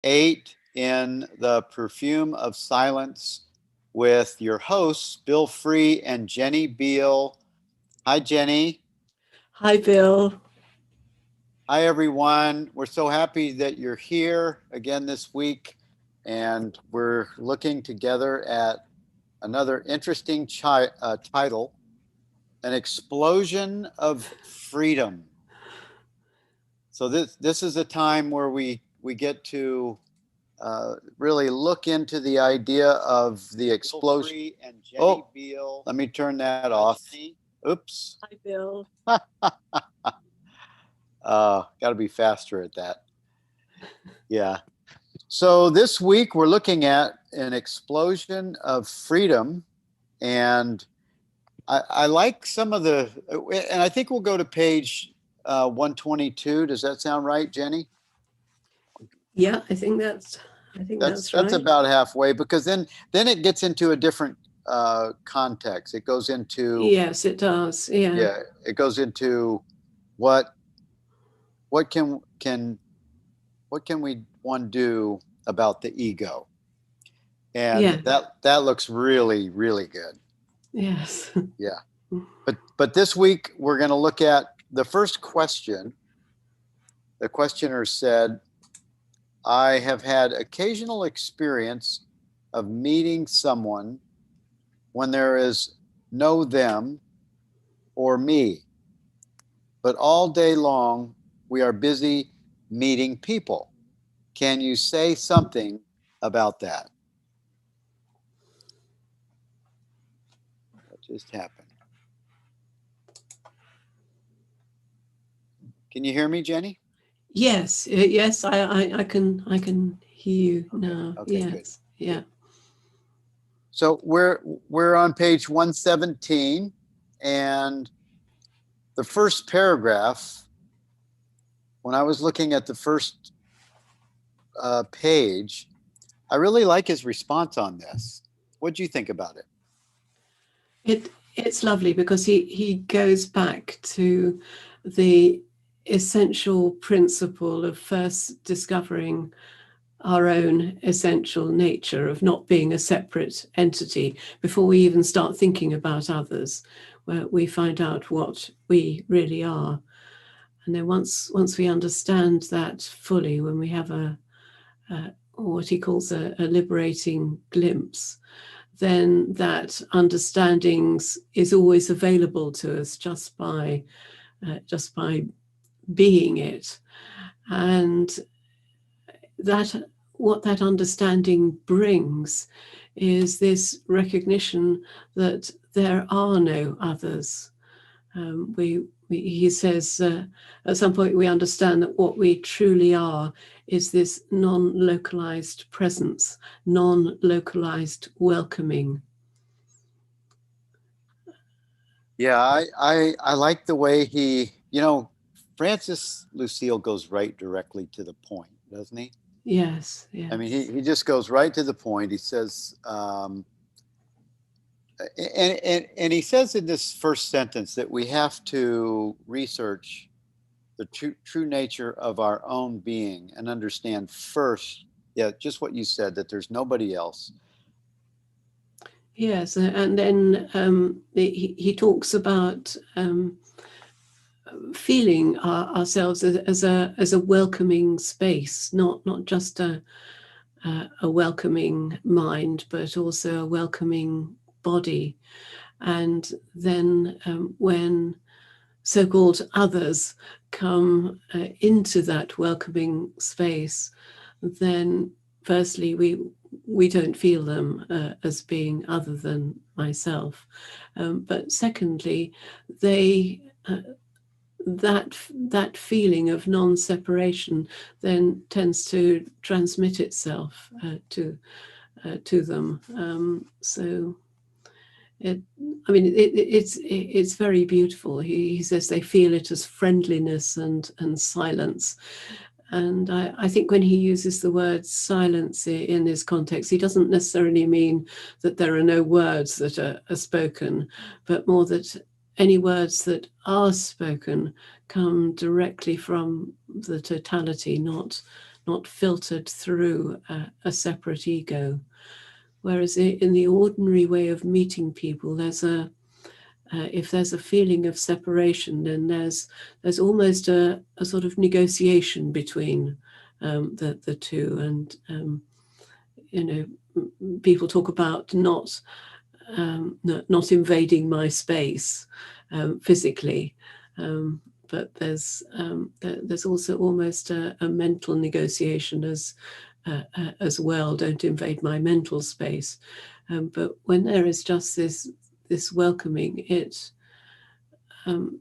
8 in the Perfume of Silence with your hosts, Bill Free and Jenny Beal. Hi, Jenny. Hi, Bill. Hi, everyone. We're so happy that you're here again this week, and we're looking together at another interesting title, An Explosion of Freedom. So this is a time where we get to really look into the idea of the explosion. Oh, let me turn that off. Oops. Hi, Bill. Got to be faster at that. Yeah. So this week we're looking at an explosion of freedom, and I like some of the, and I think we'll go to page 122. Does that sound right, Jenny? Yeah, I think that's That's right. about halfway, because then it gets into a different context. It goes into, Yes, it does. Yeah. it goes into what can we one do about the ego, and Yeah. that looks really, really good. Yes. Yeah. But this week we're going to look at the first question. The questioner said, I have had occasional experience of meeting someone when there is no them or me, but all day long we are busy meeting people. Can you say something about that? What just happened? Can you hear me, Jenny? Yes. Yes. I can hear you now. Okay, yes. good. Yeah. So we're on page 117, and the first paragraph, when I was looking at the first page, I really like his response on this. What do you think about it? It's lovely because he goes back to the essential principle of first discovering our own essential nature, of not being a separate entity before we even start thinking about others, where we find out what we really are. And then once we understand that fully, when we have a what he calls a liberating glimpse, then that understanding is always available to us just by being it. And that what that understanding brings is this recognition that there are no others. He says at some point we understand that what we truly are is this non-localized presence, non-localized welcoming. Yeah, I like the way he, Francis Lucille goes right directly to the point, doesn't he? Yes, yes. I mean, he just goes right to the point. He says, and he says in this first sentence that we have to research the true nature of our own being and understand first, just what you said, that there's nobody else. Yes, and then he talks about feeling ourselves as a welcoming space, not just a welcoming mind, but also a welcoming body. And then when so-called others come into that welcoming space, then firstly we don't feel them as being other than myself, but secondly they that feeling of non-separation then tends to transmit itself to them. So it's very beautiful. He says they feel it as friendliness and silence. And I think when he uses the word silence in this context, he doesn't necessarily mean that there are no words that are spoken, but more that any words that are spoken come directly from the totality, not not filtered through a separate ego. Whereas in the ordinary way of meeting people, if there's a feeling of separation, then there's almost a sort of negotiation between the two, and people talk about not invading my space physically, but there's also almost a mental negotiation as well. Don't invade my mental space. But when there is just this welcoming,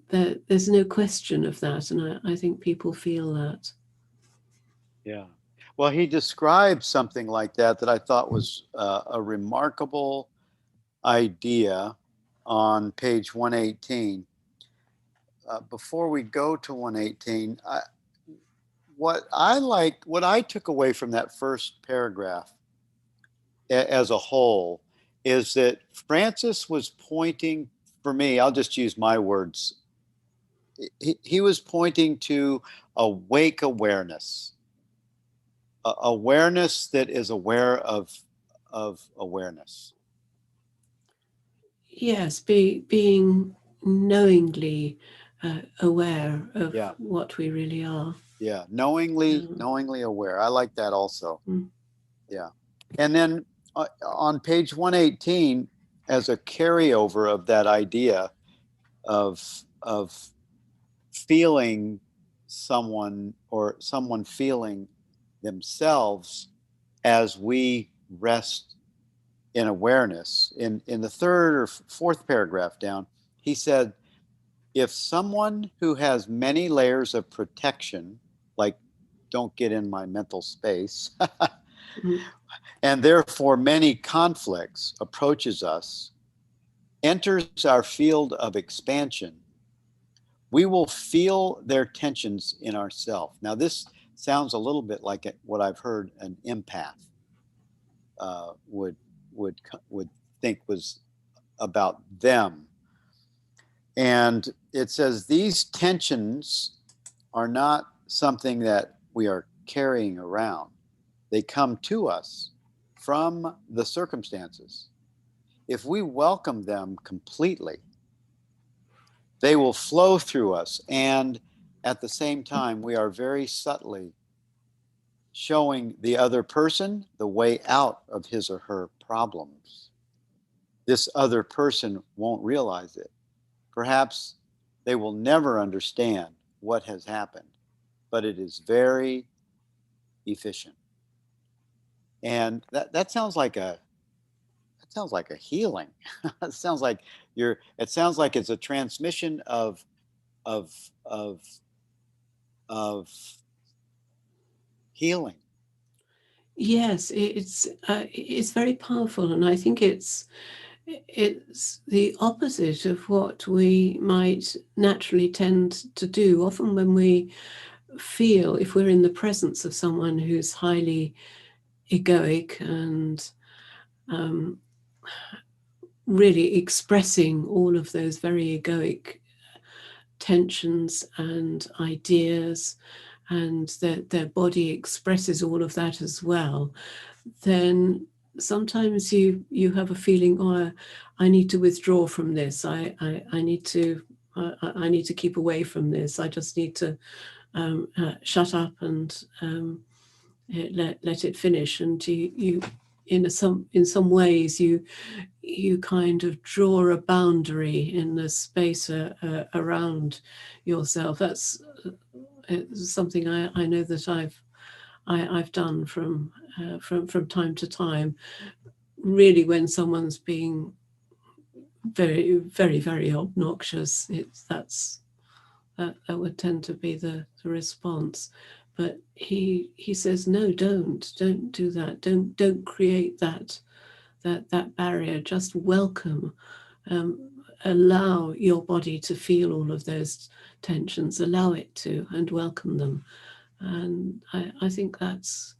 there's no question of that, and I think people feel that. Yeah. Well, he described something like that I thought was a remarkable idea on page 118. Before we go to 118, what I took away from that first paragraph as a whole is that Francis was pointing, for me, I'll just use my words, he was pointing to awake awareness, awareness that is aware of awareness. Yes, being knowingly aware of Yeah. what we really are. Yeah, knowingly aware. I like that also. Mm. Yeah. And then on page 118, as a carryover of that idea of feeling someone, or someone feeling themselves as we rest in awareness, in the third or fourth paragraph down, he said, if someone who has many layers of protection, like don't get in my mental space, Mm. and therefore many conflicts, approaches us, enters our field of expansion, we will feel their tensions in ourself. Now, this sounds a little bit like what I've heard an empath would would think was about them. And it says these tensions are not something that we are carrying around. They come to us from the circumstances. If we welcome them completely, they will flow through us. And at the same time, we are very subtly showing the other person the way out of his or her problems. This other person won't realize it. Perhaps they will never understand what has happened, but it is very efficient. And that sounds like a healing. It sounds like it sounds like it's a transmission of of of healing. Yes, it's very powerful, and I think it's the opposite of what we might naturally tend to do. Often, when we feel, if we're in the presence of someone who's highly egoic and really expressing all of those very egoic tensions and ideas, and their body expresses all of that as well, then sometimes you have a feeling, oh, I need to withdraw from this. I need to keep away from this. I just need to shut up and let it finish. And you in some ways you kind of draw a boundary in the space around yourself. That's something I know that I've done from time to time. Really, when someone's being very, very, very obnoxious, that would tend to be the response. But he says, no, don't do that. Don't create that barrier. Just welcome. Allow your body to feel all of those tensions. Allow it to, and welcome them. And I think that's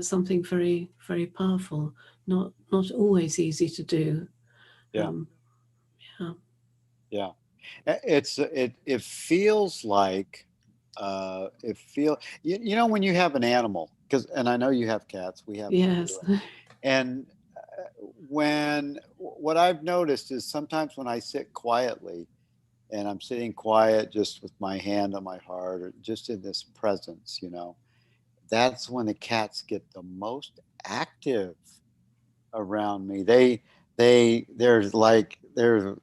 something very, very powerful. Not always easy to do. Yeah. Yeah. Yeah. It feels like It feel you know when you have an animal, because and I know you have cats, we have them too, Yes. and when what I've noticed is sometimes when I sit quietly and I'm sitting quiet just with my hand on my heart or just in this presence, you know, that's when the cats get the most active around me. There's like there's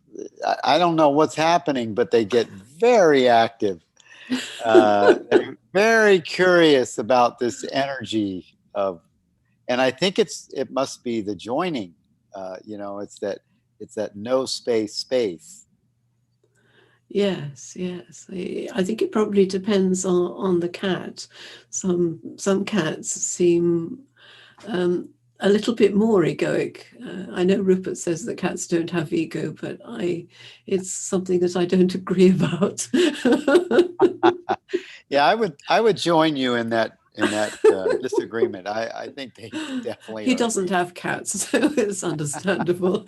I don't know what's happening, but they get very active. They're very curious about this energy of, and I think it must be the joining. You know, it's that no space. Yes, yes. I think it probably depends on the cat. Some cats seem a little bit more egoic. I know Rupert says that cats don't have ego, but it's something that I don't agree about. Yeah, I would join you in that disagreement. I think they definitely He are. doesn't have cats, so it's understandable.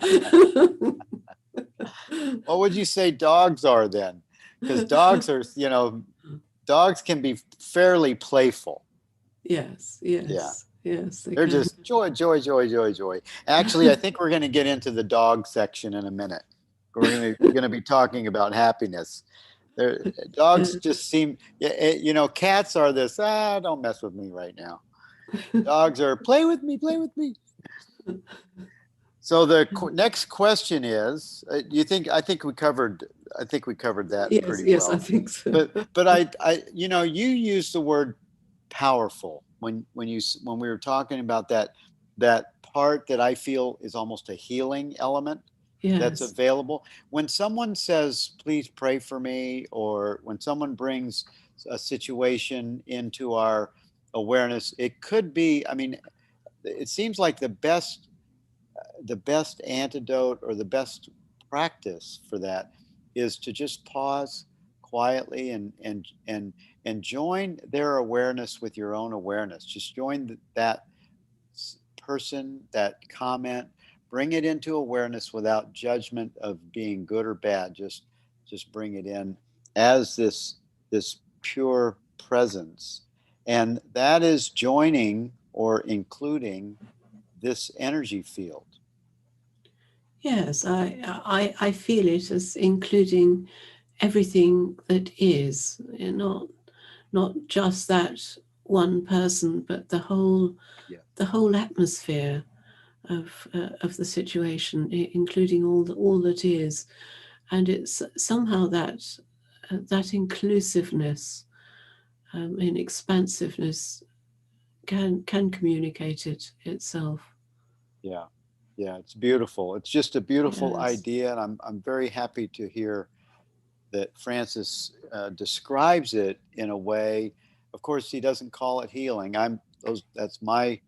What would you say dogs are then? Because dogs are, you know, dogs can be fairly playful. Yes, Yeah. yes, yes, they They're can. just joy, joy, joy, joy, joy. Actually, I think we're going to get into the dog section in a minute. We're going to be talking about happiness. They're, dogs just seem, you know, cats are this, don't mess with me right now. Dogs are, play with me, play with me. So the next question is, you think, I think we covered that Yes, pretty yes, I well. think so. But you know, you use the word powerful when we were talking about that part that I feel is almost a healing element that's Yes, available. When someone says, please pray for me, or when someone brings a situation into our awareness, it could be, I mean, it seems like the best antidote or the best practice for that is to just pause quietly and join their awareness with your own awareness. Just join that person, that comment, bring it into awareness without judgment of being good or bad. Just bring it in as this pure presence, and that is joining or including this energy field. yes, I feel it as including everything that is, not just that one person, but Yeah. the whole atmosphere of the situation, including all that is, and it's somehow that inclusiveness and expansiveness can communicate itself. Yeah, yeah, it's beautiful. It's just a beautiful Yes, idea, and I'm very happy to hear that Francis describes it in a way. Of course, he doesn't call it healing. That's my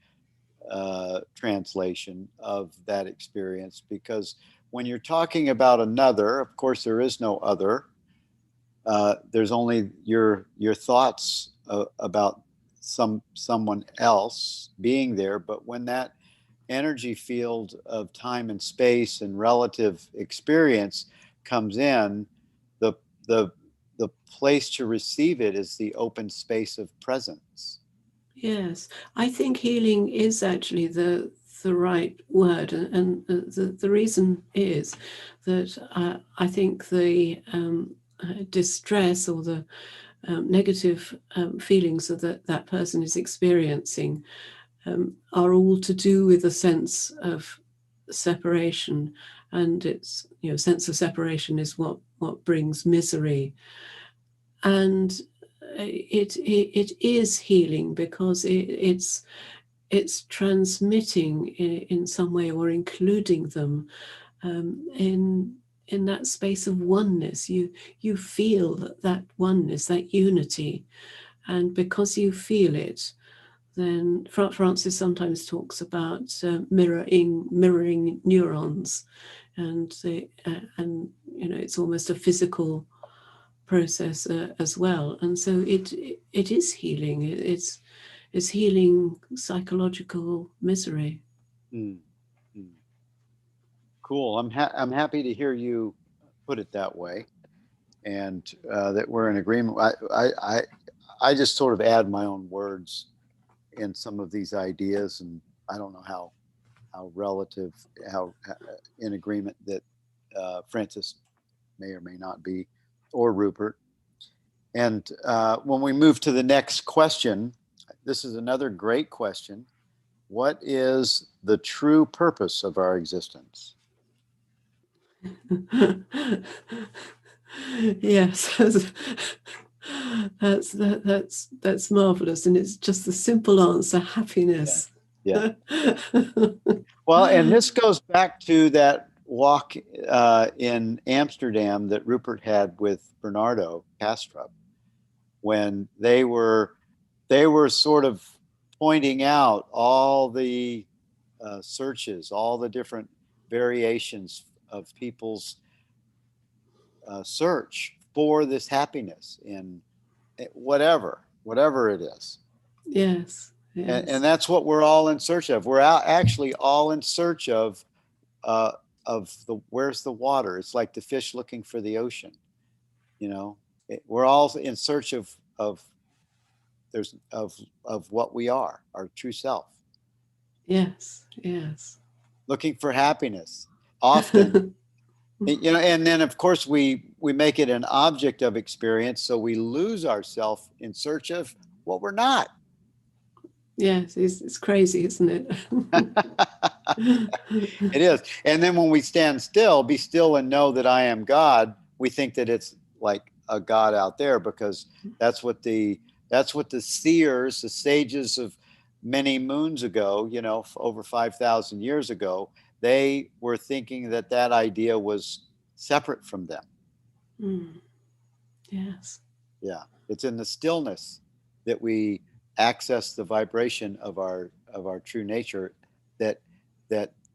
translation of that experience, because when you're talking about another, of course, there is no other. There's only your thoughts about someone else being there. But when that energy field of time and space and relative experience comes in, the the the place to receive it is the open space of presence. yes. I think healing is actually the right word, and the reason is that I think the distress or the negative feelings that person is experiencing are all to do with a sense of separation, and it's sense of separation is what brings misery, and it is healing because it's transmitting in some way or including them in that space of oneness. You feel that oneness, that unity, and because you feel it, then Francis sometimes talks about mirroring neurons, and it's almost a physical process as well. And so it is healing. It's healing psychological misery. Mm, mm. Cool. I'm happy to hear you put it that way, and that we're in agreement. I just sort of add my own words in some of these ideas, and I don't know how relative, how in agreement that Francis may or may not be, or Rupert. And when we move to the next question, this is another great question. What is the true purpose of our existence? Yes, that's marvelous, and it's just the simple answer: happiness. Yeah. Well, and this goes back to that walk in Amsterdam that Rupert had with Bernardo Kastrup, when they were sort of pointing out all the searches, all the different variations of people's search for this happiness in whatever it is. Yes. Yes. And that's what we're all in search of. We're actually all in search of where's the water. It's like the fish looking for the ocean. We're all in search of what we are, our true self. Yes. Yes. Looking for happiness often. And then of course we make it an object of experience, so we lose ourselves in search of what we're not. Yes, it's crazy, isn't it? It is. And then when we stand still, be still and know that I am God, we think that it's like a God out there, because that's what the seers, the sages of many moons ago, over 5,000 years ago, they were thinking that idea was separate from them. Yes. Yeah. It's in the stillness that we access the vibration of our true nature that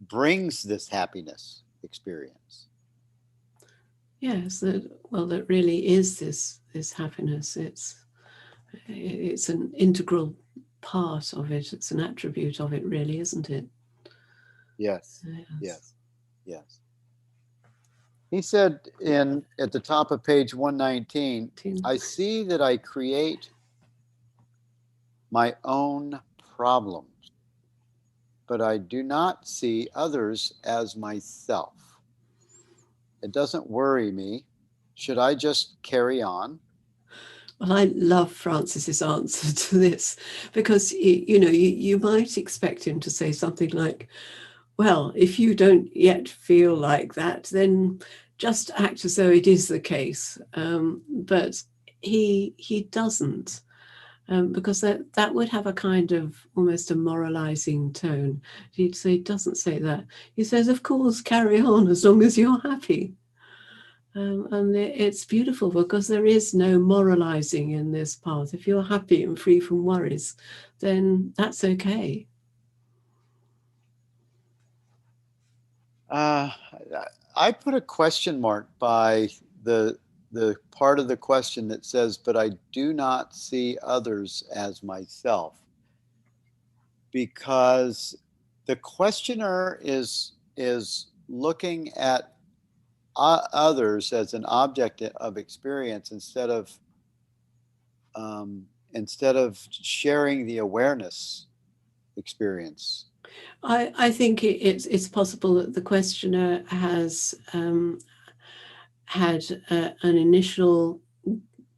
brings this happiness experience. Yes, that really is this happiness. It's an integral part of it. It's an attribute of it, really, isn't it? Yes. Yes. He said at the top of page 119, I see that I create my own problems, but I do not see others as myself. It doesn't worry me. Should I just carry on? Well, I love Francis's answer to this, because you might expect him to say something like, well, if you don't yet feel like that, then just act as though it is the case. But he doesn't. Because that would have a kind of almost a moralizing tone. He doesn't say that. He says, of course, carry on as long as you're happy. And it's beautiful, because there is no moralizing in this path. If you're happy and free from worries, then that's okay. I put a question mark by the part of the question that says, but I do not see others as myself, because the questioner is looking at others as an object of experience instead of sharing the awareness experience. I think it's possible that the questioner has had an initial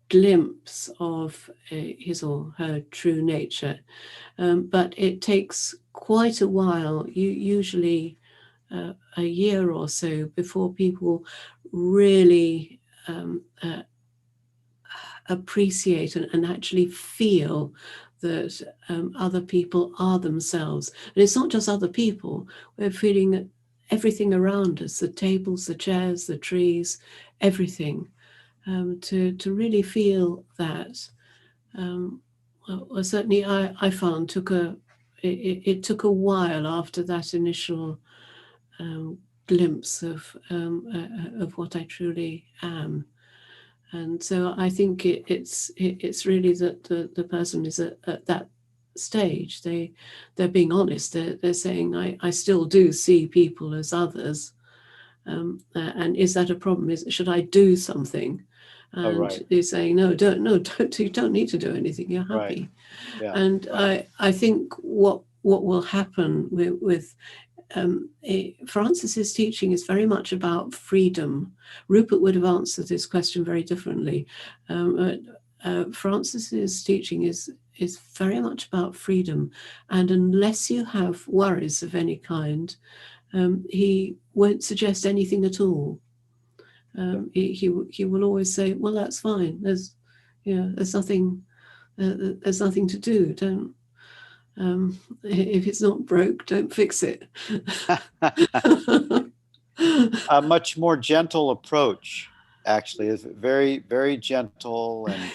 glimpse of his or her true nature, but it takes quite a while, usually a year or so, before people really appreciate and actually feel that other people are themselves. And it's not just other people. We're feeling everything around us, the tables, the chairs, the trees, everything, to really feel that. Well, certainly I found it took a while after that initial glimpse of what I truly am. And so I think it's really that the person is at that stage. They're being honest. They're saying, I still do see people as others. And is that a problem? Should I do something? Oh, and right. he's saying, no, don't, you don't need to do anything. You're happy. Right. Yeah. And Right. I think what will happen with Francis's teaching is very much about freedom. Rupert would have answered this question very differently. Francis's teaching is very much about freedom, and unless you have worries of any kind, he won't suggest anything at all. He will always say, "Well, that's fine. There's nothing to do. Don't if it's not broke, don't fix it." A much more gentle approach, actually, is very, very gentle and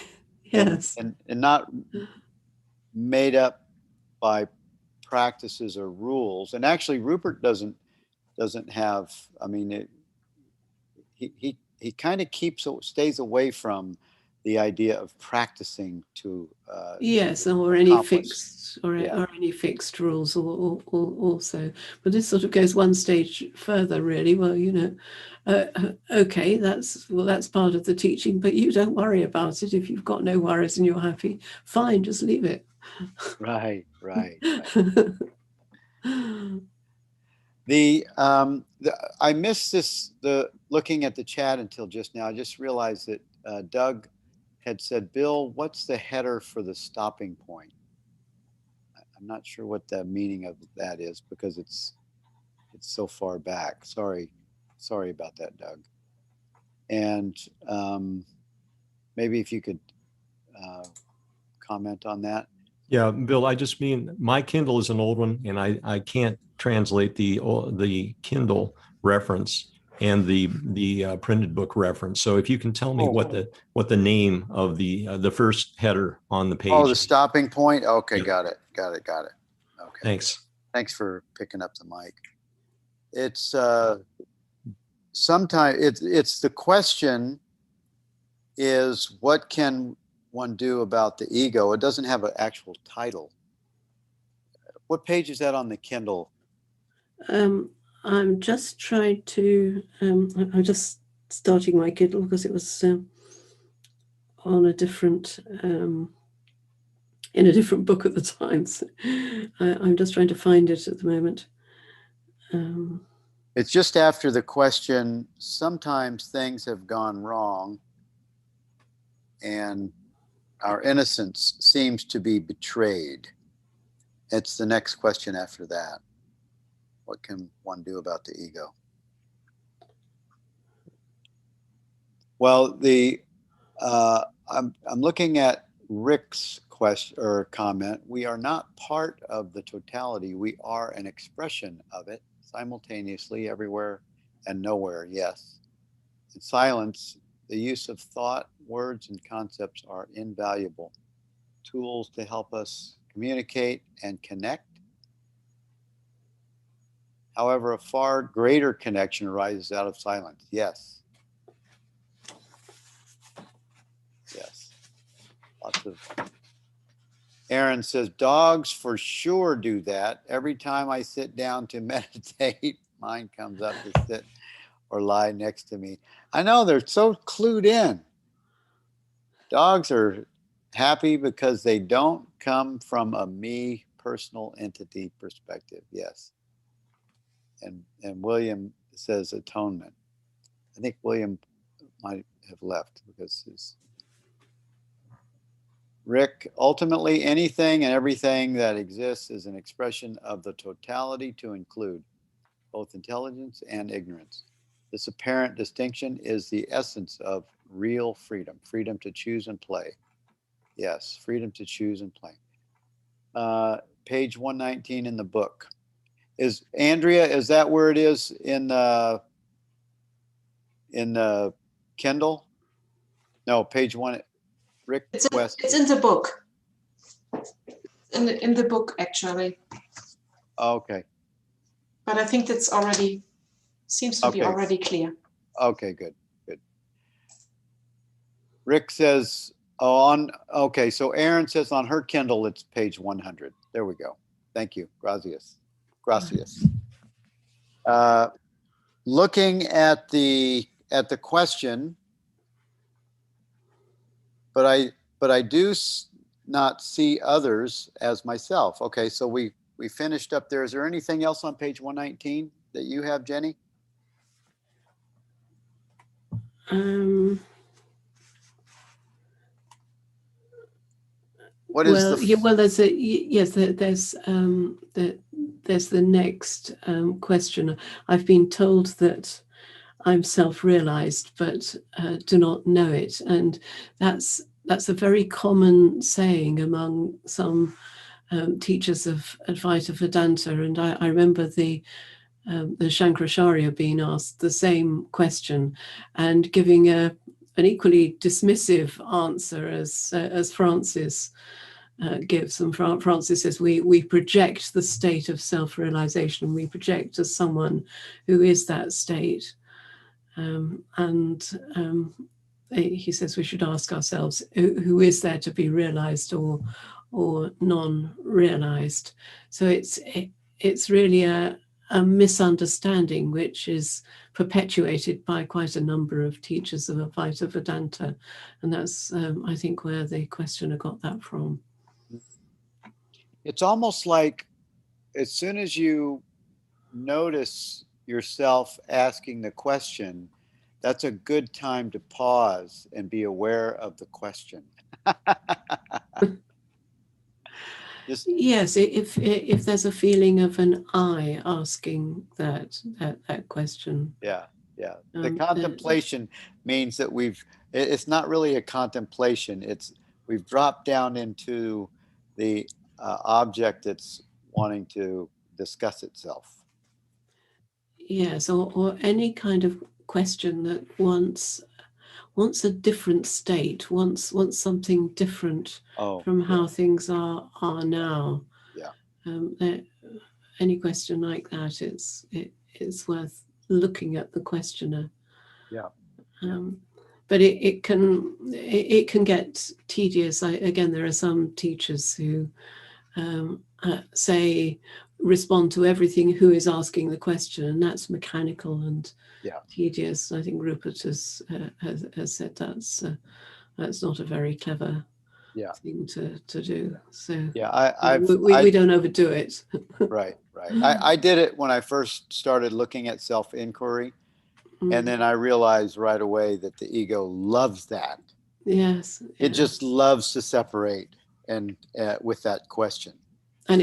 Yes. and not made up by practices or rules. And actually, Rupert doesn't have. I mean, he kind of stays away from the idea of practicing to Yes, or any accomplish. fixed or Yeah. any fixed rules, or also. But this sort of goes one stage further, really. Well, okay, that's part of the teaching, but you don't worry about it. If you've got no worries and you're happy, fine, just leave it. Right. I missed the looking at the chat until just now. I just realized that Doug had said, "Bill, what's the header for the stopping point?" I'm not sure what the meaning of that is because it's so far back. Sorry about that, Doug. And maybe if you could comment on that. Yeah, Bill, I just mean my Kindle is an old one, and I can't translate the Kindle reference and the printed book reference. So if you can tell me what the name of the first header on the page. Oh, the stopping point. Okay, Yeah. got it. Okay. Thanks. Thanks for picking up the mic. It's sometimes it's the question is, what can one do about the ego? It doesn't have an actual title. What page is that on the Kindle? I'm just trying to. I'm just starting my Kindle because it was on a different. In a different book at the time. So I'm just trying to find it at the moment. It's just after the question, sometimes things have gone wrong and our innocence seems to be betrayed. It's the next question after that. What can one do about the ego? Well, I'm looking at Rick's question or comment. We are not part of the totality. We are an expression of it simultaneously, everywhere and nowhere. Yes. In silence, the use of thought, words, and concepts are invaluable tools to help us communicate and connect. However, a far greater connection arises out of silence. Yes. Lots of. Aaron says, dogs for sure do that. Every time I sit down to meditate, mine comes up to sit or lie next to me. I know, they're so clued in. Dogs are happy because they don't come from a me personal entity perspective. Yes. And William says atonement. I think William might have left because his. Rick, ultimately anything and everything that exists is an expression of the totality to include both intelligence and ignorance. This apparent distinction is the essence of real freedom, freedom to choose and play. Yes, freedom to choose and play. Page 119 in the book. Is Andrea, is that where it is in the Kindle? No, page 1. Rick West. It's in the book. In the book, actually. Okay. But I think that's already seems to be already clear. Okay, good. Rick says, okay, so Aaron says on her Kindle, it's page 100. There we go. Thank you. Gracias. Looking at the question, but I do not see others as myself. Okay, so we finished up there. Is there anything else on page 119 that you have, Jenny? What is well, the yeah, well, there's a yes, there's the next question. I've been told that I'm self-realized, but do not know it, and that's a very common saying among some teachers of Advaita Vedanta. And I remember the Shankaracharya being asked the same question and giving an equally dismissive answer as Francis gives. And Francis says we project the state of self-realization. We project as someone who is that state. He says we should ask ourselves, who is there to be realized or non-realized? So it's really a misunderstanding which is perpetuated by quite a number of teachers of Advaita Vedanta, and that's I think where the questioner got that from. It's almost like as soon as you notice yourself asking the question, that's a good time to pause and be aware of the question. Yes, if there's a feeling of an I asking that question. Yeah. The contemplation means that it's not really a contemplation. We've dropped down into the object that's wanting to discuss itself. Yes, or any kind of question that wants a different state, wants something different from how things are now. Yeah. Any question like that, it's worth looking at the questioner. Yeah. But it can get tedious. Again, there are some teachers who respond to everything who is asking the question, and that's mechanical and tedious. I think Rupert has said that's not a very clever thing to do. So we don't overdo it. Right. I did it when I first started looking at self-inquiry, and then I realized right away that the ego loves that. Yes. It just loves to separate and with that question. And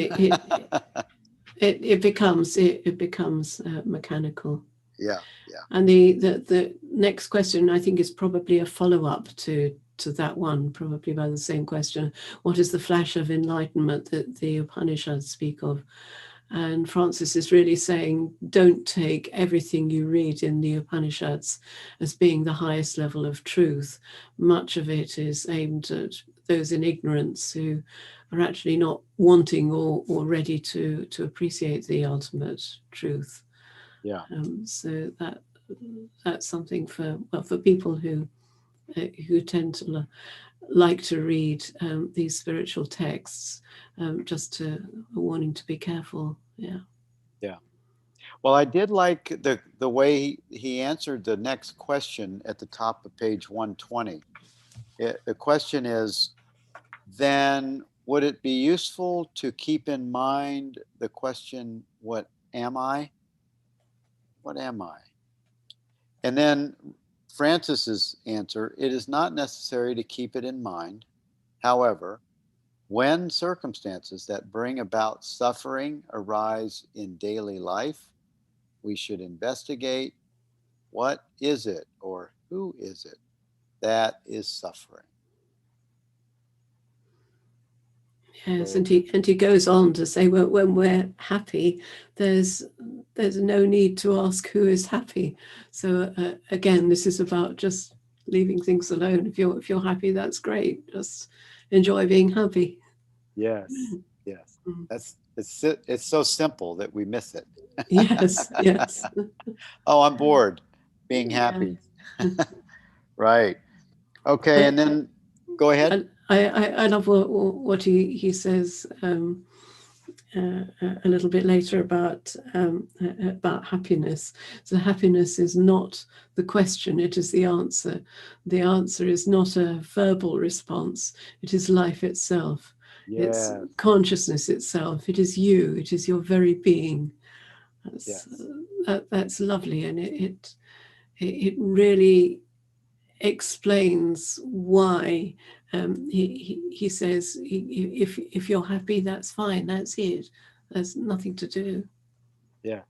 it becomes mechanical. Yeah. And the next question, I think, is probably a follow-up to that one, probably by the same question. What is the flash of enlightenment that the Upanishads speak of? And Francis is really saying, don't take everything you read in the Upanishads as being the highest level of truth. Much of it is aimed at those in ignorance who are actually not wanting or ready to appreciate the ultimate truth. Yeah. So that's something for people who tend to like to read these spiritual texts, just wanting to be careful. Yeah. Well, I did like the way he answered the next question at the top of page 120. The question is, then would it be useful to keep in mind the question, what am I? What am I? And then Francis's answer, it is not necessary to keep it in mind. However, when circumstances that bring about suffering arise in daily life, we should investigate what is it or who is it that is suffering. Yes, and he goes on to say, well, when we're happy, there's no need to ask who is happy. So again, this is about just leaving things alone. If you're happy, that's great. Just enjoy being happy. Yes. It's so simple that we miss it. Yes. Oh, I'm bored. Being happy. Yeah. Right. Okay, and then go ahead. I love what he says. a little bit later about happiness. So happiness is not the question, it is the answer. The answer is not a verbal response, it is life itself. It's Yes. consciousness itself. It is you. It is your very being. That's lovely, and it really explains why he says if you're happy, that's fine. That's it. There's nothing to do. Yeah.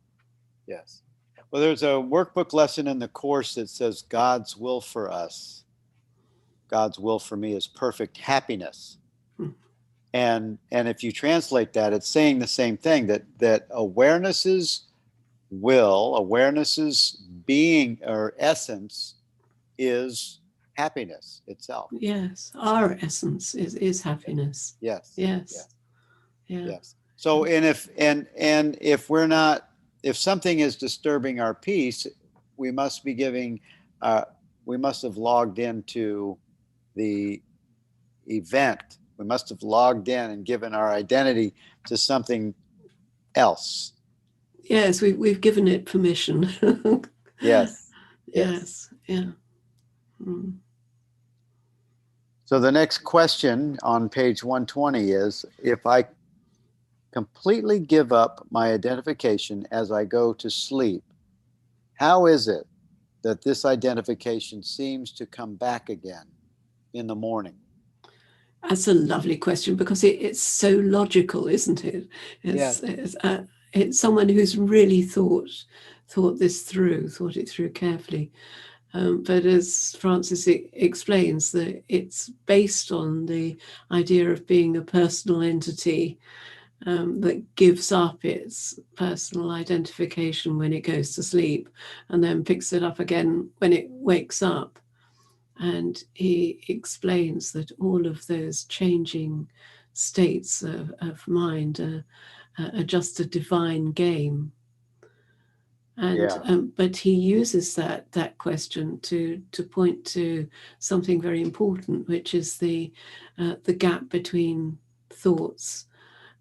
Yes. Well, there's a workbook lesson in the course that says God's will for us, God's will for me is perfect happiness. And if you translate that, it's saying the same thing, that awareness's will, awareness's being or essence is happiness itself. Yes, our essence is happiness. Yes. Yes. Yes. Yeah. Yes. So, and if we're not, if something is disturbing our peace, we must be giving, we must have logged into the event. We must have logged in and given our identity to something else. Yes, we've given it permission. Yes. Yes. Yeah. So the next question on page 120 is, if I completely give up my identification as I go to sleep, how is it that this identification seems to come back again in the morning? That's a lovely question, because it's so logical, isn't it? It's someone who's really thought it through carefully. But as Francis explains, that it's based on the idea of being a personal entity that gives up its personal identification when it goes to sleep and then picks it up again when it wakes up. And he explains that all of those changing states of mind are just a divine game. And but he uses that question to point to something very important, which is the gap between thoughts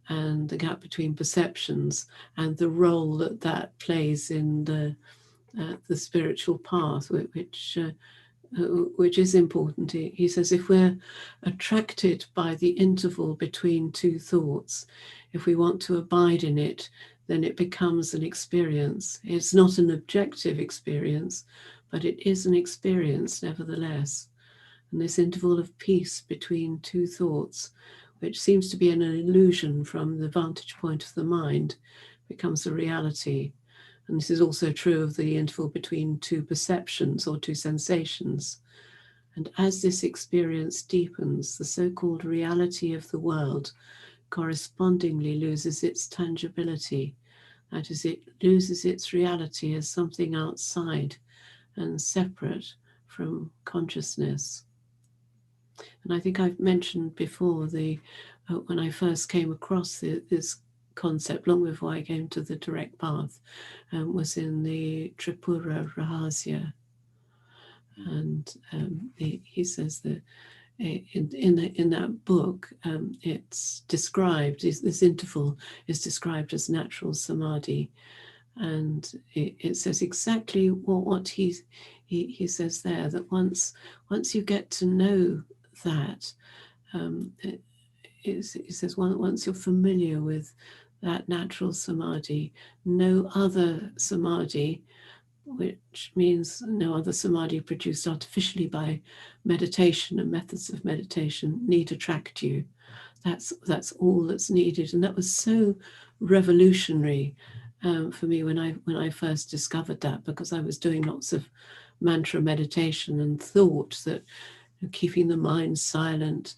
and the gap between perceptions, and the role that plays in the spiritual path, which is important. He says if we're attracted by the interval between two thoughts, if we want to abide in it, then it becomes an experience. It's not an objective experience, but it is an experience nevertheless. And this interval of peace between two thoughts, which seems to be an illusion from the vantage point of the mind, becomes a reality. And this is also true of the interval between two perceptions or two sensations. And as this experience deepens, the so-called reality of the world correspondingly loses its tangibility. That is, it loses its reality as something outside and separate from consciousness. And I think I've mentioned before when I first came across this concept, long before I came to the direct path, was in the Tripura Rahasya. And he says that in that book, it's described, this interval is described as natural samadhi. And it says exactly what he says there, that once you get to know that, he says once you're familiar with that natural samadhi, no other samadhi, which means no other samadhi produced artificially by meditation and methods of meditation, need attract you. That's all that's needed. And that was so revolutionary for me when I first discovered that, because I was doing lots of mantra meditation and thought that keeping the mind silent,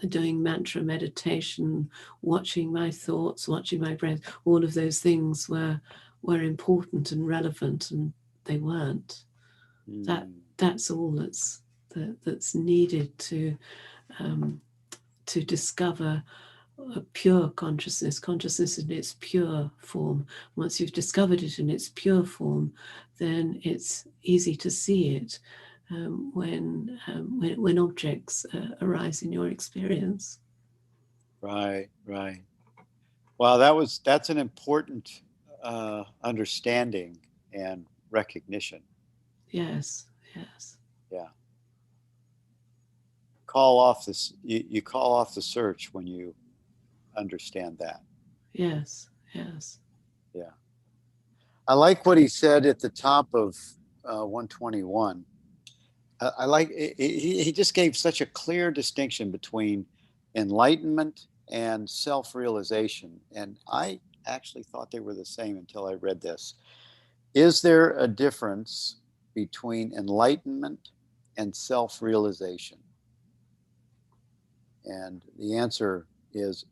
doing mantra meditation, watching my thoughts, watching my breath, all of those things were important and relevant, and they weren't. That's all that's needed to discover a pure consciousness in its pure form. Once you've discovered it in its pure form, then it's easy to see it when objects arise in your experience. Right. Well, that's an important understanding and recognition. Yes, yes. Yeah. Call off this. You call off the search when you understand that. Yes, yes. Yeah. I like what he said at the top of 121. I like he just gave such a clear distinction between enlightenment and self-realization, and I actually thought they were the same until I read this. Is there a difference between enlightenment and self-realization? And the answer is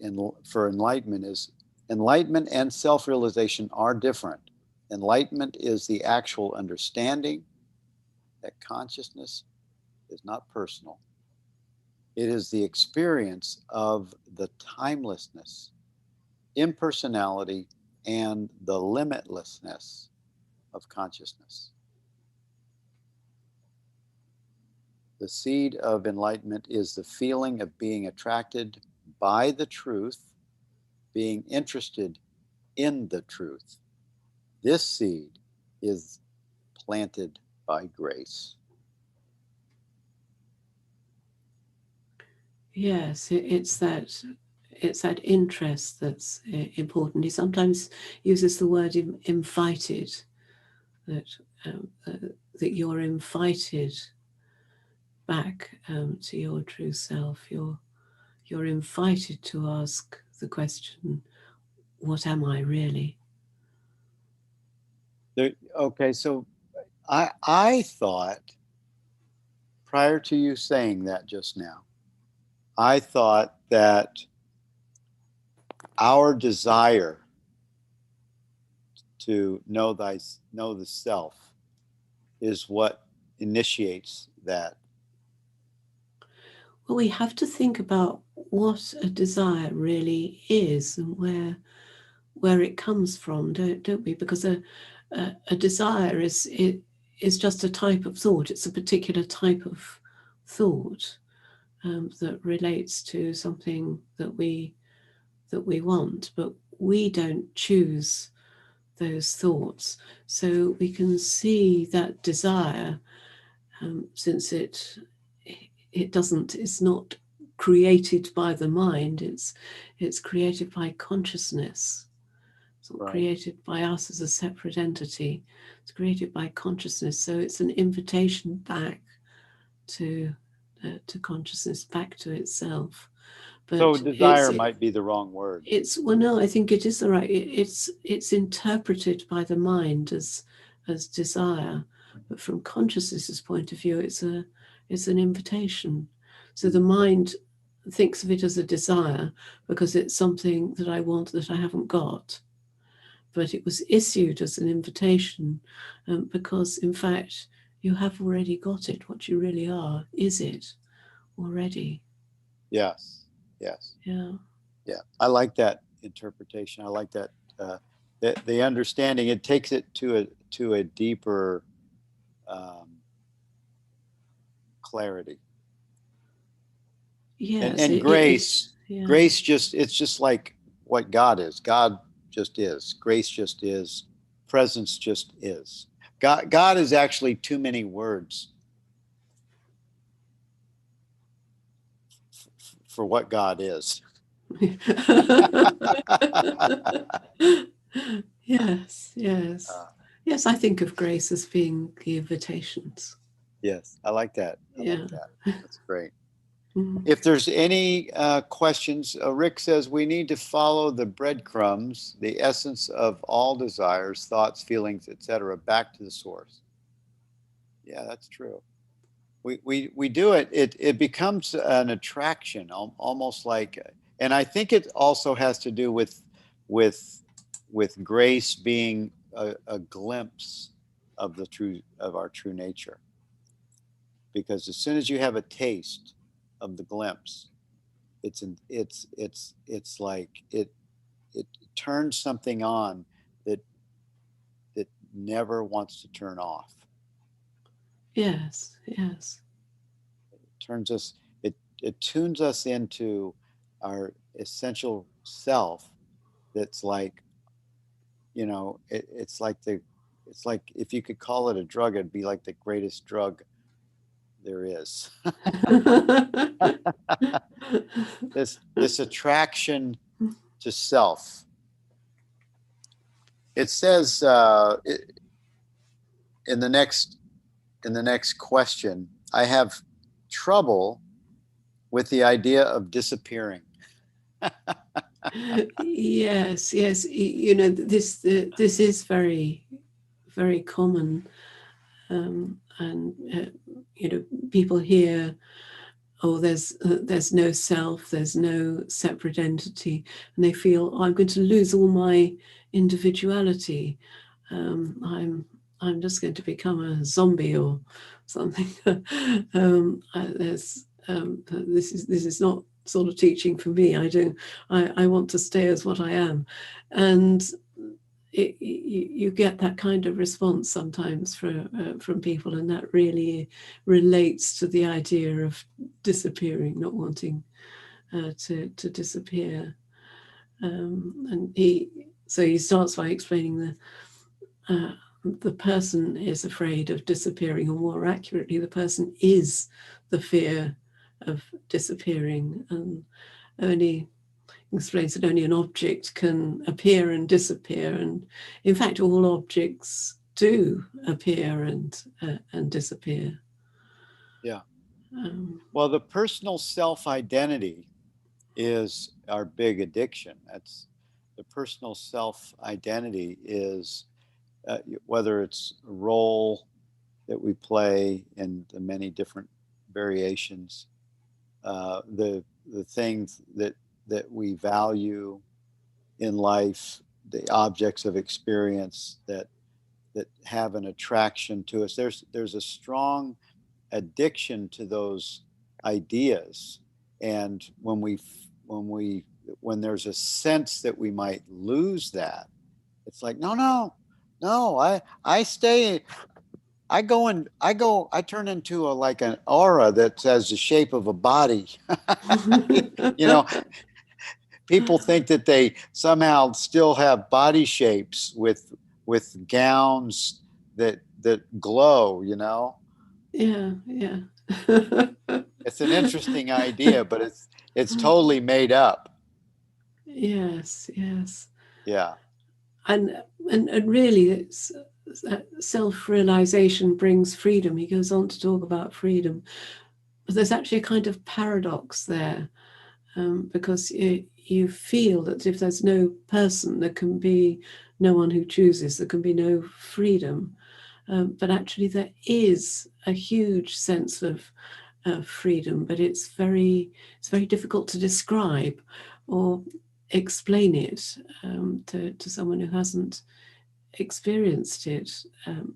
for enlightenment is enlightenment and self-realization are different. Enlightenment is the actual understanding that consciousness is not personal. It is the experience of the timelessness, impersonality, and the limitlessness of consciousness. The seed of enlightenment is the feeling of being attracted by the truth, being interested in the truth. This seed is planted by grace. Yes, it's that interest that's important. He sometimes uses the word invited, that that you're invited back to your true self. You're invited to ask the question, what am I really? Okay, so I thought, prior to you saying that just now, I thought that our desire to know the self is what initiates that. Well, we have to think about what a desire really is and where it comes from, don't we? Because a desire is just a type of thought. It's a particular type of thought that relates to something that we want, but we don't choose those thoughts. So we can see that desire, since it's not created by the mind, it's created by consciousness. It's not created by us as a separate entity. It's created by consciousness. So it's an invitation back to consciousness, back to itself. But so desire might be the wrong word. No, I think it is the right. It's interpreted by the mind as desire, but from consciousness's point of view, it's an invitation. So the mind thinks of it as a desire because it's something that I want that I haven't got. But it was issued as an invitation because, in fact, you have already got it. What you really are is it already. Yes. Yes. Yeah. Yeah. I like that interpretation. I like that. The understanding. It takes it to a deeper clarity. Yes. And grace. Grace it's just like what God is. God just is. Grace just is. Presence just is. God is actually too many words for what God is. Yes, yes. Yes, I think of grace as being the invitations. Yes, I like that. Yeah. Like that. That's great. If there's any questions, Rick says we need to follow the breadcrumbs, the essence of all desires, thoughts, feelings, etc., back to the source. Yeah, that's true. We do it. It becomes an attraction, almost like, and I think it also has to do with grace being a glimpse of our true nature. Because as soon as you have a taste of the glimpse, it's like it turns something on that never wants to turn off. Yes, yes. It tunes us into our essential self that's like, you know, it's like if you could call it a drug, it'd be like the greatest drug there is. This attraction to self. It says in the next question, I have trouble with the idea of disappearing. Yes, yes. You know, this is very, very common, and you know, people hear, oh, there's no self, there's no separate entity, and they feel, oh, I'm going to lose all my individuality. I'm just going to become a zombie or something. This is not sort of teaching for me. I want to stay as what I am, and you get that kind of response sometimes from people, and that really relates to the idea of disappearing, not wanting to disappear. And he starts by explaining the person is afraid of disappearing, or more accurately, the person is the fear of disappearing, and only explains that only an object can appear and disappear, and in fact all objects do appear and disappear. Yeah. Well, the personal self-identity is our big addiction. That's the personal self-identity is whether it's a role that we play in the many different variations, the things that we value in life, the objects of experience that have an attraction to us. There's a strong addiction to those ideas, and when there's a sense that we might lose that, it's like no, I stay. I turn into like an aura that has the shape of a body. You know, people think that they somehow still have body shapes with gowns that glow, you know. Yeah. It's an interesting idea, but it's totally made up. Yes. Yeah. And really, it's self-realization brings freedom. He goes on to talk about freedom, but there's actually a kind of paradox there, because you feel that if there's no person, there can be no one who chooses, there can be no freedom, but actually there is a huge sense of freedom, but it's very difficult to describe or explain it to someone who hasn't experienced it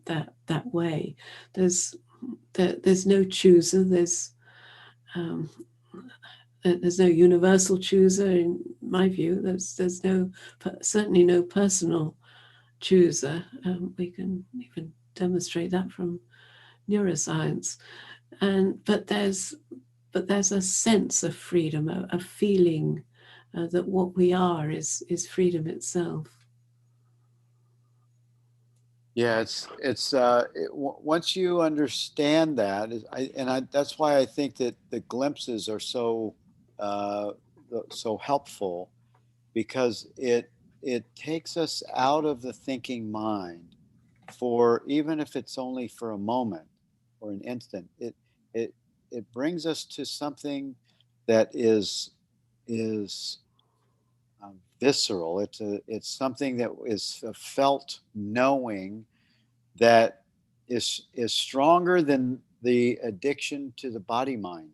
that way. There's no chooser. There's no universal chooser in my view. There's certainly no personal chooser. We can even demonstrate that from neuroscience. But there's a sense of freedom, a feeling that what we are is freedom itself. Yeah, once you understand that, that's why I think that the glimpses are so helpful, because it takes us out of the thinking mind for, even if it's only for a moment or an instant. It brings us to something that is visceral. It's something that is a felt knowing that is stronger than the addiction to the body mind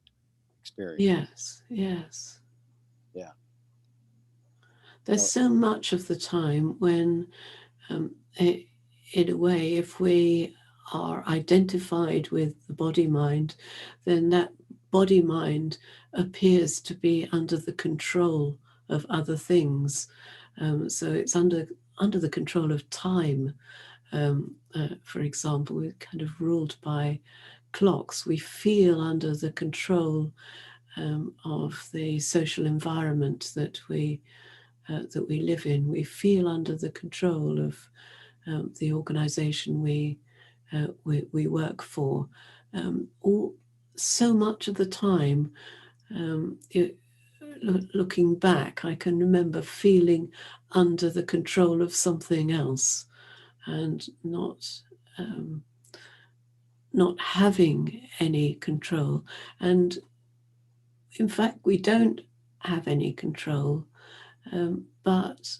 experience. Yes. Yeah. There's so much of the time when, in a way, if we are identified with the body mind, then that body mind appears to be under the control of other things. So it's under the control of time. For example, we're kind of ruled by clocks. We feel under the control of the social environment that we that we live in. We feel under the control of the organization we work for. So much of the time, looking back, I can remember feeling under the control of something else and not having any control. And in fact, we don't have any control, but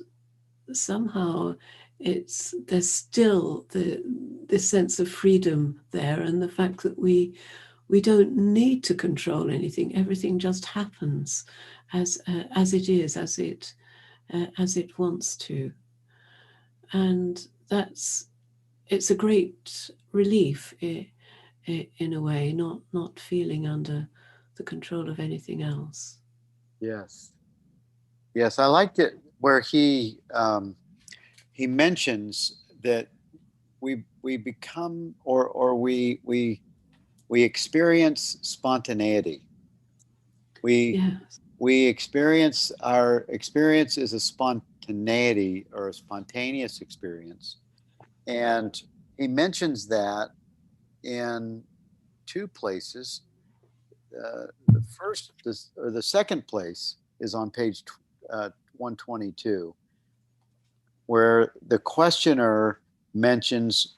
somehow there's still this sense of freedom there, and the fact that we don't need to control anything. Everything just happens as it is, as it wants to, and it's a great relief in a way, not feeling under the control of anything else. Yes, I liked it where he mentions that we become or we experience spontaneity. We experience, our experience is a spontaneity or a spontaneous experience, and he mentions that in two places. The second place is on page 122, where the questioner mentions,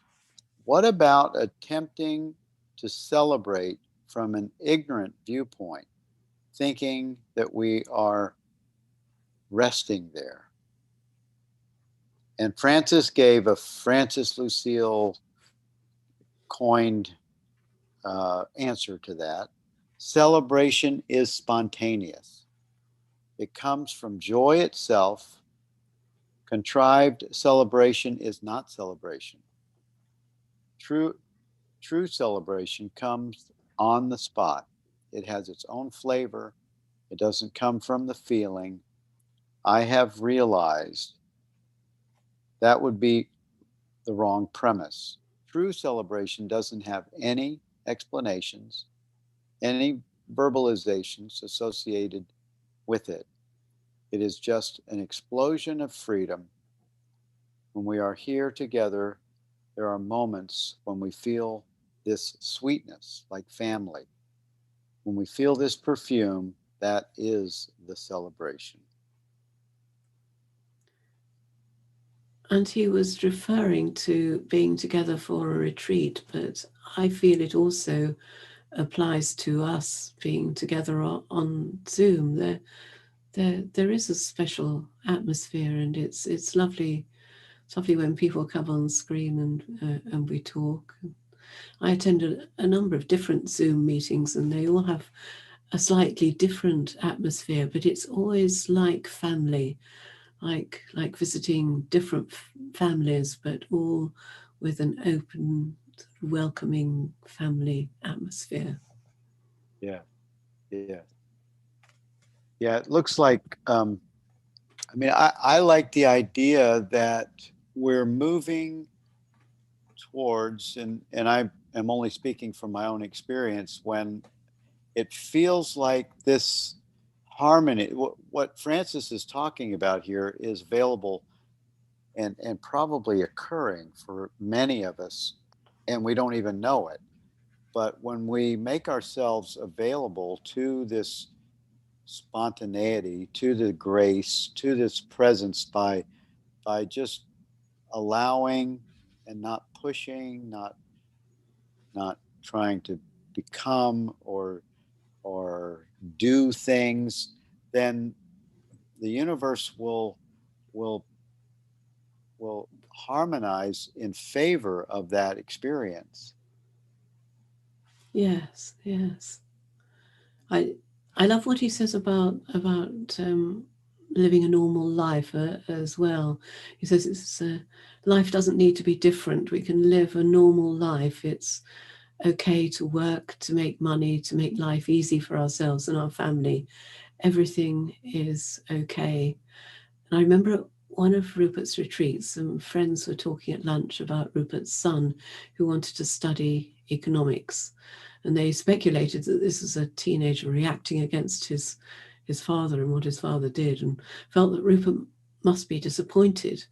what about attempting to celebrate from an ignorant viewpoint, thinking that we are resting there? And Francis gave a Francis Lucille coined answer to that. Celebration is spontaneous. It comes from joy itself. Contrived celebration is not celebration. True celebration comes on the spot. It has its own flavor. It doesn't come from the feeling. I have realized that would be the wrong premise. True celebration doesn't have any explanations, any verbalizations associated with it. It is just an explosion of freedom. When we are here together, there are moments when we feel this sweetness, like family. When we feel this perfume, that is the celebration. And he was referring to being together for a retreat, but I feel it also applies to us being together on Zoom. There is a special atmosphere, and it's lovely. It's lovely when people come on screen and we talk. I attended a number of different Zoom meetings, and they all have a slightly different atmosphere, but it's always like family, like visiting different families, but all with an open, welcoming family atmosphere. Yeah. It looks like, I like the idea that we're moving towards, and I am only speaking from my own experience, when it feels like this harmony, what Francis is talking about here, is available and probably occurring for many of us, and we don't even know it. But when we make ourselves available to this spontaneity, to the grace, to this presence, by just allowing and not pushing, not trying to become or do things, then the universe will harmonize in favor of that experience. Yes. I love what he says about living a normal life as well. He says life doesn't need to be different. We can live a normal life. It's okay to work, to make money, to make life easy for ourselves and our family. Everything is okay. And I remember at one of Rupert's retreats, some friends were talking at lunch about Rupert's son, who wanted to study economics. And they speculated that this was a teenager reacting against his father and what his father did, and felt that Rupert must be disappointed.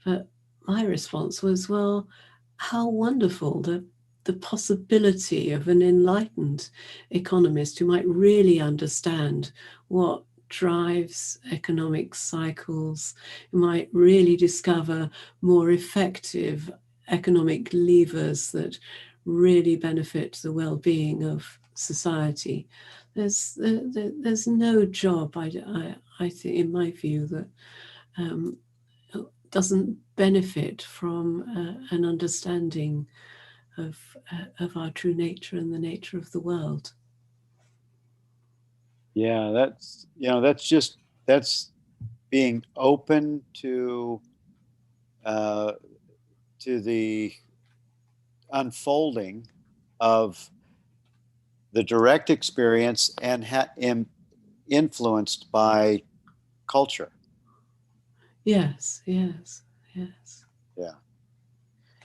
But my response was, well, how wonderful the possibility of an enlightened economist who might really understand what drives economic cycles, who might really discover more effective economic levers that really benefit the well-being of society. There's no job, I think, in my view, that doesn't benefit from an understanding of our true nature and the nature of the world. Yeah, that's being open to the unfolding of the direct experience and influenced by culture. Yes. Yeah.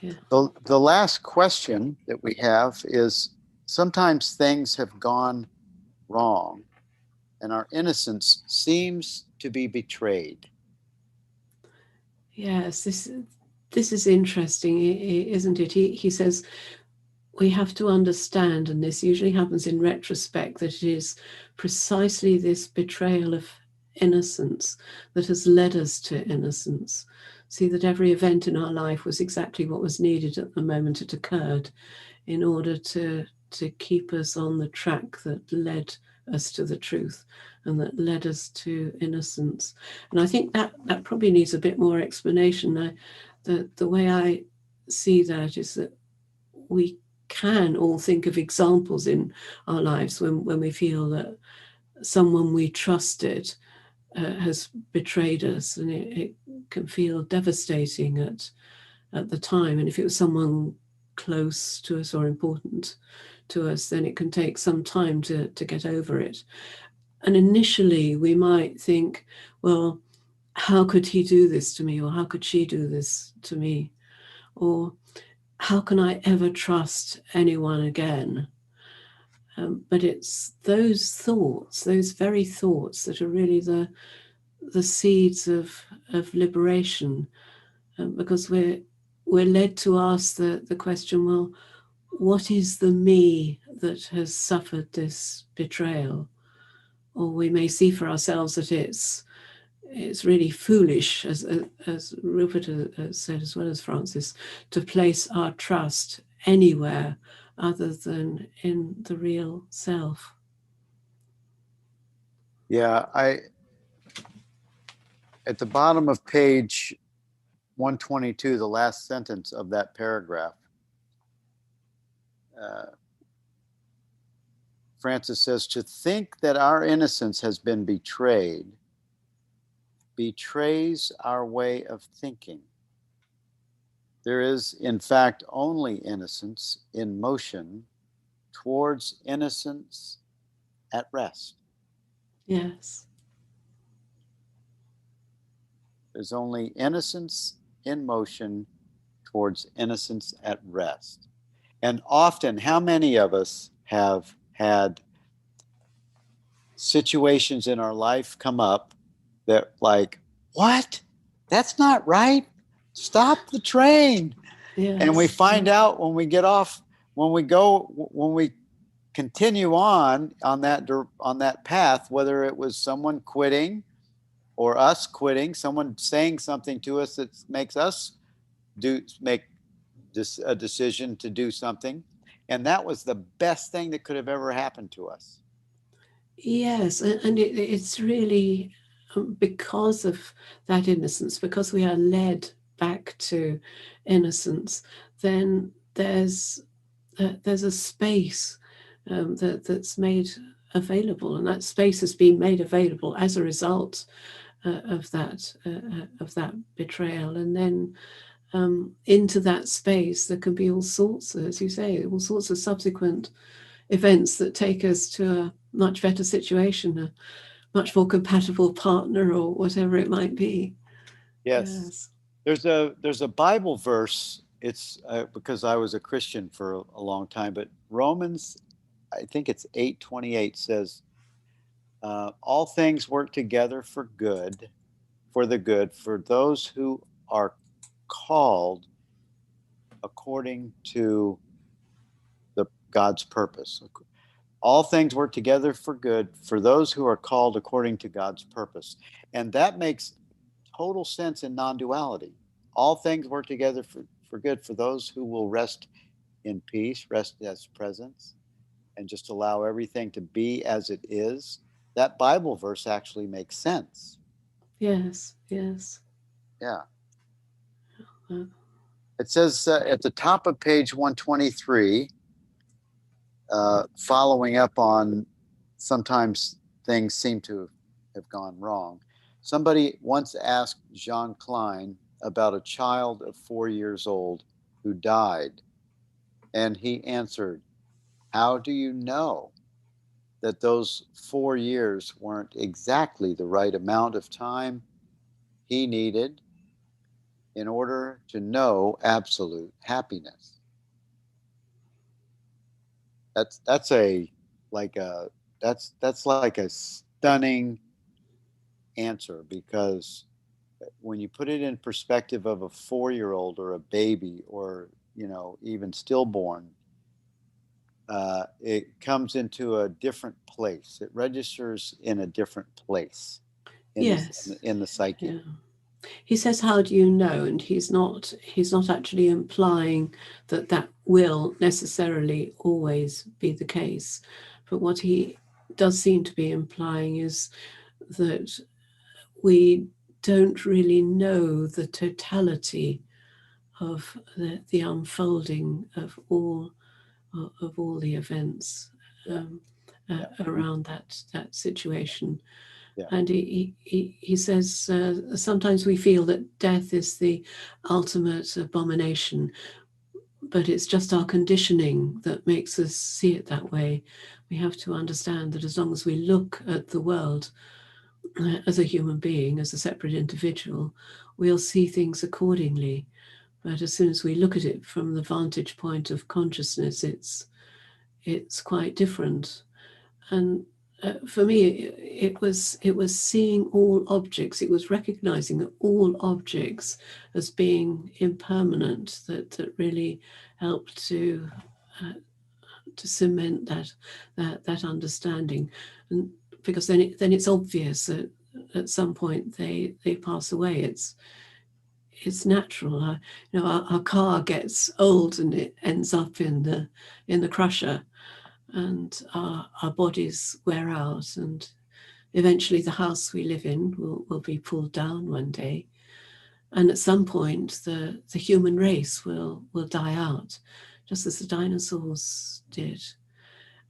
Yeah. The last question that we have is, sometimes things have gone wrong and our innocence seems to be betrayed. Yes, this is interesting, isn't it? He says we have to understand, and this usually happens in retrospect, that it is precisely this betrayal of innocence that has led us to innocence. See that every event in our life was exactly what was needed at the moment it occurred in order to keep us on the track that led us to the truth and that led us to innocence. And I think that probably needs a bit more explanation. The way I see that is that we can all think of examples in our lives when we feel that someone we trusted has betrayed us, and it can feel devastating at the time. And if it was someone close to us or important to us, then it can take some time to get over it. And initially we might think, well, how could he do this to me? Or how could she do this to me? Or how can I ever trust anyone again? But it's those thoughts, those very thoughts, that are really the seeds of liberation, because we're led to ask the question, well, what is the me that has suffered this betrayal? Or we may see for ourselves that it's really foolish, as Rupert has said, as well as Francis, to place our trust anywhere other than in the real self. Yeah, at the bottom of page 122, the last sentence of that paragraph, Francis says, to think that our innocence has been betrayed betrays our way of thinking. There is, in fact, only innocence in motion towards innocence at rest. Yes. There's only innocence in motion towards innocence at rest. And often, how many of us have had situations in our life come up that, like, what? That's not right. Stop the train. Yes. And we find out when we get off, when we continue on that path, whether it was someone quitting or us quitting, someone saying something to us that makes us make a decision to do something, and that was the best thing that could have ever happened to us. Yes, and it's really because of that innocence, because we are led back to innocence, then there's a space that's made available, and that space has been made available as a result of that betrayal. And then into that space there can be all sorts, as you say, all sorts of subsequent events that take us to a much better situation, a much more compatible partner, or whatever it might be. Yes. There's a Bible verse. It's because I was a Christian for a long time, but Romans, I think it's 8:28 says, all things work together for good for the good for those who are called according to God's purpose. All things work together for good for those who are called according to God's purpose. And that makes total sense in non-duality. All things work together for good for those who will rest in peace, rest in His presence, and just allow everything to be as it is. That Bible verse actually makes sense. Yes, yes. Yeah. Uh, It says at the top of page 123, following up on sometimes things seem to have gone wrong. Somebody once asked Jean Klein about a child of 4 years old who died, and he answered, "How do you know that those 4 years weren't exactly the right amount of time he needed in order to know absolute happiness?" That's a like a that's like a stunning answer, because when you put it in perspective of a 4-year-old or a baby, or even stillborn, it comes into a different place. It registers in a different place yes. in the psyche. Yeah. He says, "How do you know?" And he's not actually implying that that will necessarily always be the case. But what he does seem to be implying is that we don't really know the totality of the unfolding of all the events around that situation. Yeah. And he says sometimes we feel that death is the ultimate abomination, but it's just our conditioning that makes us see it that way. We have to understand that as long as we look at the world as a human being, as a separate individual, we'll see things accordingly. But as soon as we look at it from the vantage point of consciousness, it's quite different. And for me, it was seeing all objects. It was recognizing that all objects as being impermanent that really helped to cement that understanding. And because then it's obvious that at some point they pass away. It's natural. Our car gets old and it ends up in the crusher, and our bodies wear out, and eventually the house we live in will be pulled down one day, and at some point the human race will die out, just as the dinosaurs did.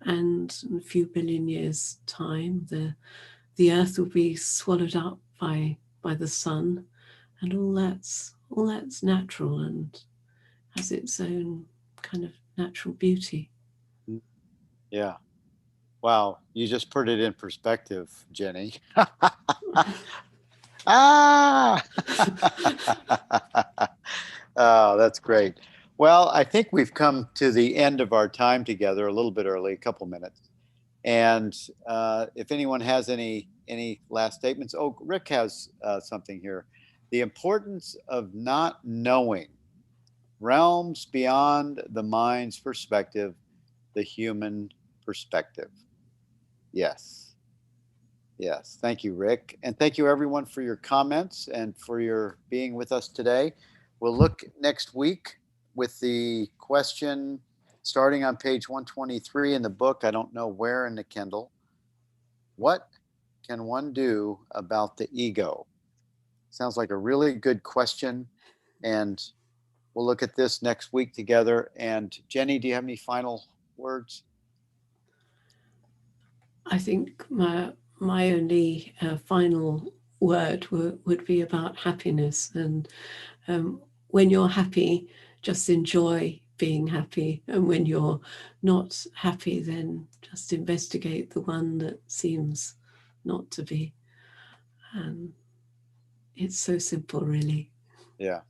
And in a few billion years' time, the earth will be swallowed up by the sun, and all that's natural and has its own kind of natural beauty. Yeah. Wow, you just put it in perspective, Jenny. Ah! Oh, that's great. Well, I think we've come to the end of our time together, a little bit early, a couple minutes. And if anyone has any last statements, oh, Rick has something here. The importance of not knowing realms beyond the mind's perspective, the human perspective. Yes. Yes. Thank you, Rick. And thank you, everyone, for your comments and for your being with us today. We'll look next week with the question starting on page 123 in the book. I don't know where in the Kindle. What can one do about the ego? Sounds like a really good question. And we'll look at this next week together. And Jenny, do you have any final words? I think my only final word would be about happiness. And when you're happy, just enjoy being happy. And when you're not happy, then just investigate the one that seems not to be. And it's so simple, really. Yeah.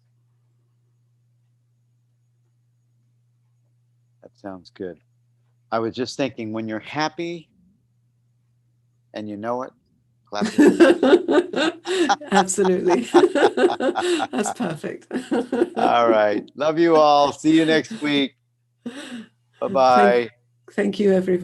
That sounds good. I was just thinking, when you're happy and you know it, Clap your hands. Absolutely. That's perfect. All right. Love you all. See you next week. Bye-bye. Thank you, everybody.